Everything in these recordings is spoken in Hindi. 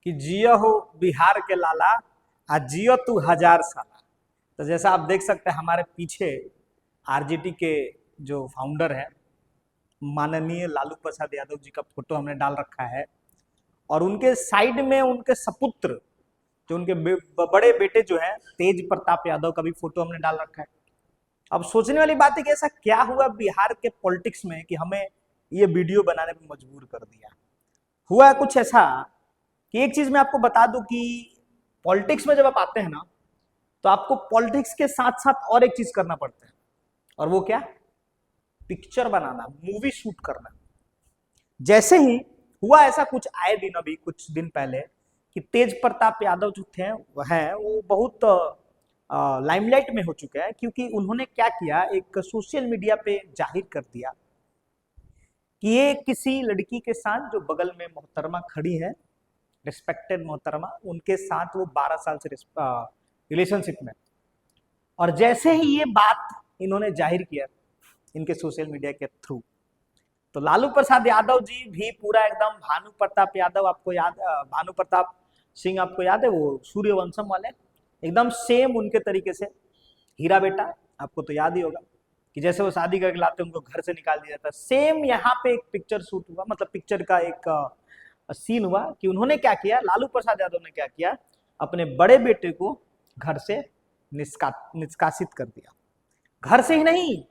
कि जियो हो बिहार के लाला, आ जियो तू 1000 साला। तो जैसा आप देख सकते हैं हमारे पीछे आरजेडी के जो फाउंडर है माननीय लालू प्रसाद यादव जी का फोटो हमने डाल रखा है, और उनके साइड में उनके सपुत्र जो उनके बड़े बेटे जो है तेज प्रताप यादव का भी फोटो हमने डाल रखा है। अब सोचने वाली बात है कि ऐसा क्या हुआ बिहार के पॉलिटिक्स में कि हमें ये वीडियो बनाने पर मजबूर कर दिया। हुआ कुछ ऐसा कि एक चीज मैं आपको बता दूं कि पॉलिटिक्स में जब आप आते हैं ना, तो आपको पॉलिटिक्स के साथ साथ और एक चीज करना पड़ता है, और वो क्या? पिक्चर बनाना, मूवी शूट करना। जैसे ही हुआ ऐसा कुछ आए दिन, अभी कुछ दिन पहले, कि तेज प्रताप यादव जो थे वो बहुत लाइमलाइट में हो चुके हैं, क्योंकि उन्होंने क्या किया, एक सोशल मीडिया पे जाहिर कर दिया कि ये किसी लड़की के साथ जो बगल में मोहतरमा खड़ी है, रिस्पेक्टेड मोहतरमा, उनके साथ वो 12 साल से रिलेशनशिप में। और जैसे ही ये बात इन्होंने जाहिर किया इनके सोशल मीडिया के थ्रू, तो लालू प्रसाद यादव जी भी पूरा एकदम भानु प्रताप यादव, आपको याद, भानु प्रताप सिंह आपको याद है, वो सूर्यवंशम वाले, एकदम सेम उनके तरीके से हीरा बेटा, आपको तो याद ही होगा कि जैसे वो शादी करके लाते उनको घर से निकाल दिया जाता। सेम यहाँ पे एक पिक्चर शूट हुआ, मतलब पिक्चर का एक सीन हुआ कि उन्होंने क्या किया, लालू प्रसाद यादव ने क्या किया, अपने बड़े बेटे को घर से निष्कासित कर दिया। घर से ही नहीं,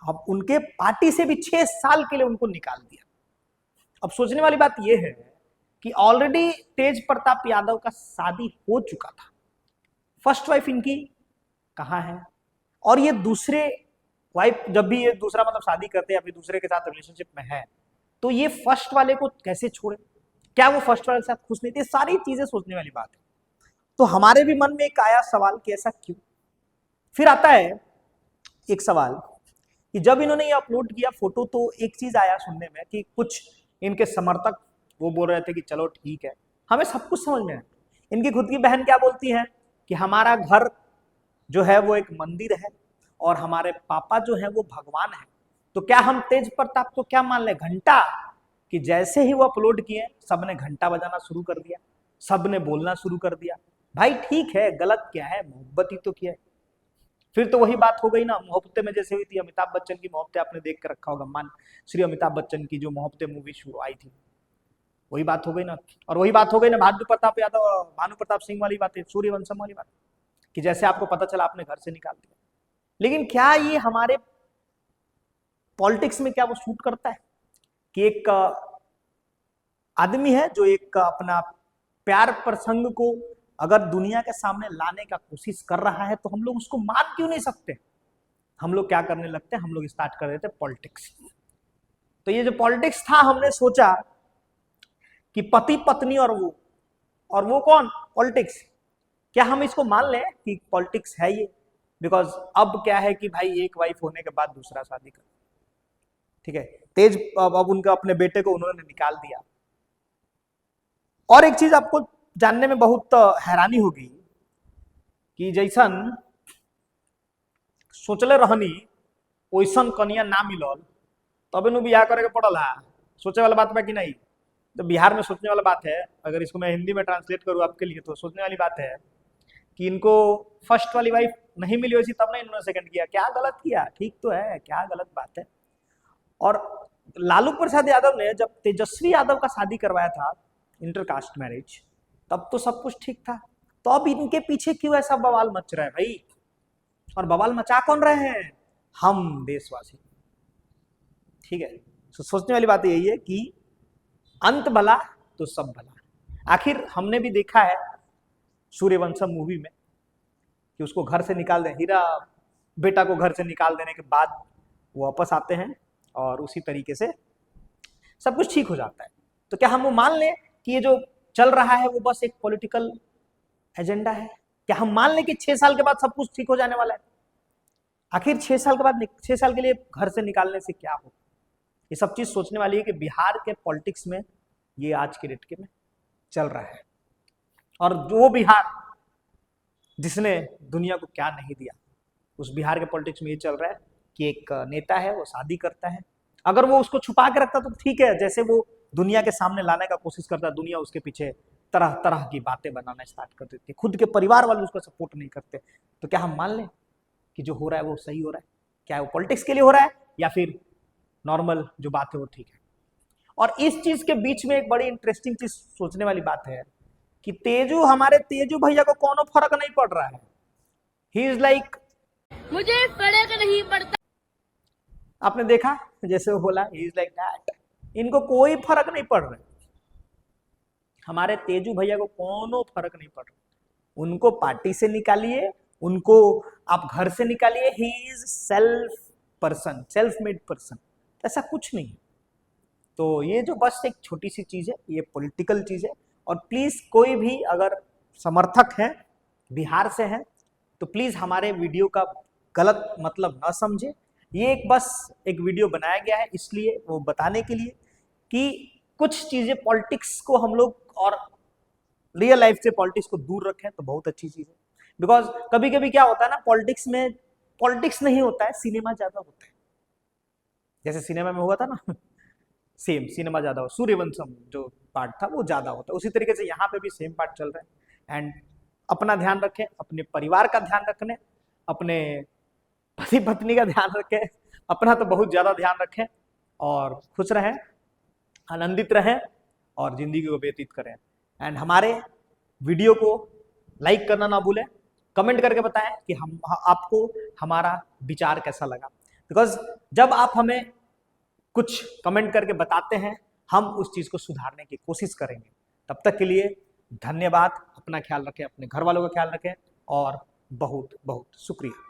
अब उनके पार्टी से भी 6 साल के लिए उनको निकाल दिया। अब सोचने वाली बात यह है कि ऑलरेडी तेज प्रताप यादव का शादी हो चुका था, फर्स्ट वाइफ इनकी कहां है, और ये दूसरे वाइफ, जब भी ये दूसरा मतलब शादी करते हैं या फिर दूसरे के साथ रिलेशनशिप में है, तो ये फर्स्ट वाले को कैसे छोड़े? क्या वो फर्स्ट वाले के साथ खुश नहीं थे? सारी चीजें सोचने वाली बात है। तो हमारे भी मन में एक आया सवाल कि ऐसा क्यों। फिर आता है एक सवाल कि जब इन्होंने ये अपलोड किया फोटो, तो एक चीज आया सुनने में कि कुछ इनके समर्थक वो बोल रहे थे कि चलो ठीक है, हमें सब कुछ समझ में है। इनकी खुद की बहन क्या बोलती है कि हमारा घर जो है वो एक मंदिर है, और हमारे पापा जो है वो भगवान है। तो क्या हम तेज प्रताप को क्या मान ले, घंटा? कि जैसे ही वो अपलोड किए सबने घंटा बजाना शुरू कर दिया, सबने बोलना शुरू कर दिया। भाई ठीक है, गलत क्या है, मोहब्बत ही तो किया है। फिर तो वही बात हो गई ना, मोहब्बतें में जैसे हुई थी अमिताभ बच्चन की मोहब्बतें, आपने देख कर रखा होगा, मान श्री अमिताभ बच्चन की जो मोहब्बतें मूवी शुरू आई थी, वही बात हो गई ना। और वही बात हो गई ना भानु प्रताप यादव, भानु प्रताप सिंह वाली बात है, सूर्यवंशम वाली बात, कि जैसे आपको पता चला आपने घर से निकाल दिया। लेकिन क्या ये हमारे पॉलिटिक्स में क्या वो सूट करता है कि एक आदमी है जो एक अपना प्यार प्रसंग को अगर दुनिया के सामने लाने का कोशिश कर रहा है, तो हम लोग उसको मान क्यों नहीं सकते? हम लोग क्या करने लगते हैं, हम लोग स्टार्ट कर देते पॉलिटिक्स। तो ये जो पॉलिटिक्स था, हमने सोचा कि पति पत्नी और वो कौन, पॉलिटिक्स, क्या हम इसको मान लें कि पॉलिटिक्स है ये? बिकॉज अब क्या है कि भाई एक वाइफ होने के बाद दूसरा शादी कर, ठीक है, तेज अब उनका अपने बेटे को उन्होंने निकाल दिया। और एक चीज आपको जानने में बहुत हैरानी होगी कि जैसन सोचले रहनी वैसन कनिया ना मिलल, तब इन बिहार करे के पड़ल है। सोचे वाला बात बा कि नहीं? तो बिहार में सोचने वाला बात है, अगर इसको मैं हिंदी में ट्रांसलेट करूँ आपके लिए, तो सोचने वाली बात है कि इनको फर्स्ट वाली वाइफ नहीं मिली वैसी, तब नहीं इन्होंने सेकंड किया। क्या गलत किया? ठीक तो है, क्या गलत बात है? और लालू प्रसाद यादव ने जब तेजस्वी यादव का शादी करवाया था, इंटरकास्ट मैरिज, तब तो सब कुछ ठीक था। तो अब इनके पीछे क्यों ऐसा बवाल मच रहा है भाई? और बवाल मचा कौन रहे हैं? हम देशवासी, ठीक है। तो सोचने वाली बात यही है कि अंत भला तो सब भला। आखिर हमने भी देखा है सूर्यवंशम मूवी में कि उसको घर से निकाल दें, हीरा बेटा को घर से निकाल देने के बाद वो वापस आते हैं और उसी तरीके से सब कुछ ठीक हो जाता है। तो क्या हम वो मान लें कि ये जो चल रहा है वो बस एक पॉलिटिकल एजेंडा है? क्या हम मान लें कि 6 साल के बाद सब कुछ ठीक हो जाने वाला है? आखिर 6 साल के बाद, 6 साल के लिए घर से निकालने से क्या हो? ये सब चीज सोचने वाली है कि बिहार के पॉलिटिक्स में ये आज के डेट के में चल रहा है। और वो बिहार जिसने दुनिया को क्या नहीं दिया, उस बिहार के पॉलिटिक्स में ये चल रहा है कि एक नेता है, वो शादी करता है, अगर वो उसको छुपा के रखता तो ठीक है, जैसे वो दुनिया के सामने लाने का कोशिश करता है, दुनिया उसके पीछे तरह तरह की बातें बनाना स्टार्ट कर देती है, खुद के परिवार वाले उसको सपोर्ट नहीं करते, तो क्या हम मान लें कि जो हो रहा है वो सही हो रहा है? क्या वो पॉलिटिक्स के लिए हो रहा है या फिर नॉर्मल जो बात है वो ठीक है? और इस चीज के बीच में एक बड़ी इंटरेस्टिंग चीज सोचने वाली बात है कि हमारे तेजू भैया को कोनो फर्क नहीं पड़ रहा है। ही इज लाइक, मुझे फर्क नहीं पड़ता। आपने देखा जैसे वो बोला, ही इज लाइक दैट, इनको कोई फर्क नहीं पड़ रहा है। हमारे तेजू भैया को कोनो फर्क नहीं पड़ रहा, उनको पार्टी से निकालिए, उनको आप घर से निकालिए, he is self person, self made person, ऐसा कुछ नहीं। तो ये जो बस एक छोटी सी चीज है, ये पॉलिटिकल चीज है। और प्लीज कोई भी अगर समर्थक है बिहार से है तो प्लीज हमारे वीडियो का गलत मतलब ना समझे। ये बस एक वीडियो बनाया गया है इसलिए, वो बताने के लिए कि कुछ चीजें पॉलिटिक्स को हम लोग और रियल लाइफ से पॉलिटिक्स को दूर रखें तो बहुत अच्छी चीज है। बिकॉज कभी कभी क्या होता है ना, पॉलिटिक्स में पॉलिटिक्स नहीं होता है, सिनेमा ज्यादा होता है। जैसे सिनेमा में हुआ था ना सेम सिनेमा ज्यादा हो, सूर्यवंशम जो पार्ट था वो ज्यादा होता है, उसी तरीके से यहाँ पे भी सेम पार्ट चल रहा है। एंड अपना ध्यान रखें, अपने परिवार का ध्यान रखने, अपने पति पत्नी का ध्यान रखें, अपना तो बहुत ज्यादा ध्यान रखें और खुश रहें, आनंदित रहें और जिंदगी को व्यतीत करें। एंड हमारे वीडियो को लाइक करना ना भूलें, कमेंट करके बताएं कि हम आपको हमारा विचार कैसा लगा। बिकॉज जब आप हमें कुछ कमेंट करके बताते हैं, हम उस चीज को सुधारने की कोशिश करेंगे। तब तक के लिए धन्यवाद, अपना ख्याल रखें, अपने घर वालों का ख्याल रखें और बहुत बहुत शुक्रिया।